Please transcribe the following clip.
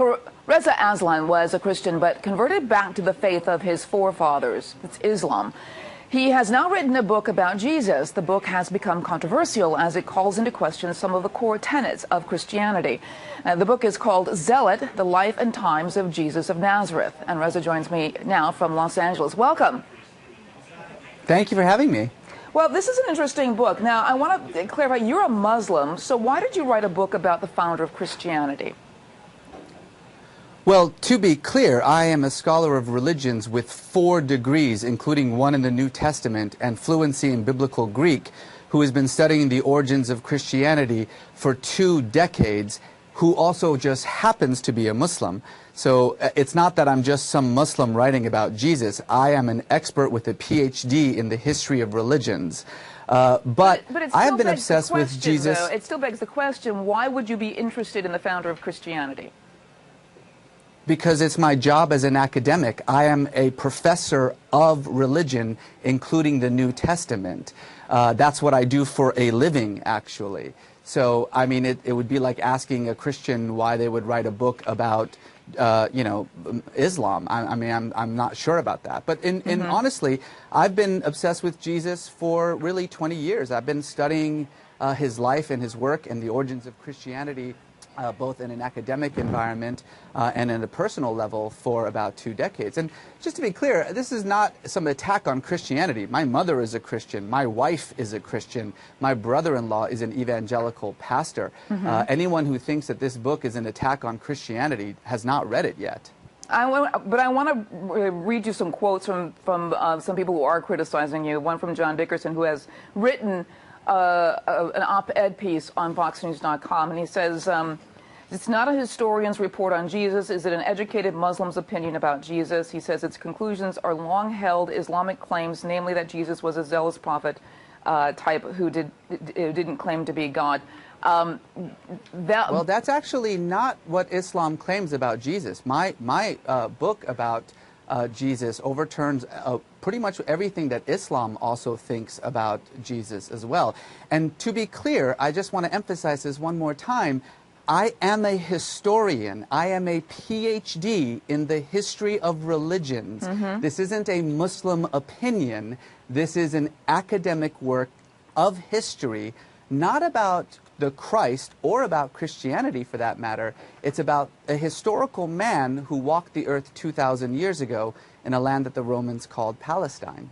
Well, Reza Aslan was a Christian but converted back to the faith of his forefathers. It's Islam. He has now written a book about Jesus. The book has become controversial as it calls into question some of the core tenets of Christianity. The book is called Zealot, The Life and Times of Jesus of Nazareth. And Reza joins me now from Los Angeles. Welcome. Thank you for having me. Well, this is an interesting book. Now, I want to clarify, you're a Muslim, so why did you write a book about the founder of Christianity? Well, to be clear, I am a scholar of religions with 4 degrees, including one in the New Testament and fluency in Biblical Greek, who has been studying the origins of Christianity for 2 decades, who also just happens to be a Muslim. So it's not that I'm just some Muslim writing about Jesus. I am an expert with a PhD in the history of religions. But I have been obsessed with Jesus. Though, it still begs the question, why would you be interested in the founder of Christianity? Because it's my job as an academic. I am a professor of religion, including the New Testament. That's what I do for a living, actually. So, I mean, it would be like asking a Christian why they would write a book about, Islam. I'm not sure about that. But honestly, I've been obsessed with Jesus for really 20 years. I've been studying his life and his work and the origins of Christianity both in an academic environment and in a personal level for about 2 decades. And just to be clear, this is not some attack on Christianity. My mother is a Christian. My wife is a Christian. My brother-in-law is an evangelical pastor. Anyone who thinks that this book is an attack on Christianity has not read it yet. But I want to read you some quotes from some people who are criticizing you. One from John Dickerson, who has written an op-ed piece on FoxNews.com, and he says, it's not a historian's report on Jesus. Is it an educated Muslim's opinion about Jesus? He says its conclusions are long-held Islamic claims, namely that Jesus was a zealous prophet type who didn't claim to be God. Well, that's actually not what Islam claims about Jesus. My book about Jesus overturns pretty much everything that Islam also thinks about Jesus as well. And to be clear, I just want to emphasize this one more time. I am a historian. I am a PhD in the history of religions. This isn't a Muslim opinion. This is an academic work of history, not about the Christ or about Christianity for that matter. It's about a historical man who walked the earth 2,000 years ago in a land that the Romans called Palestine.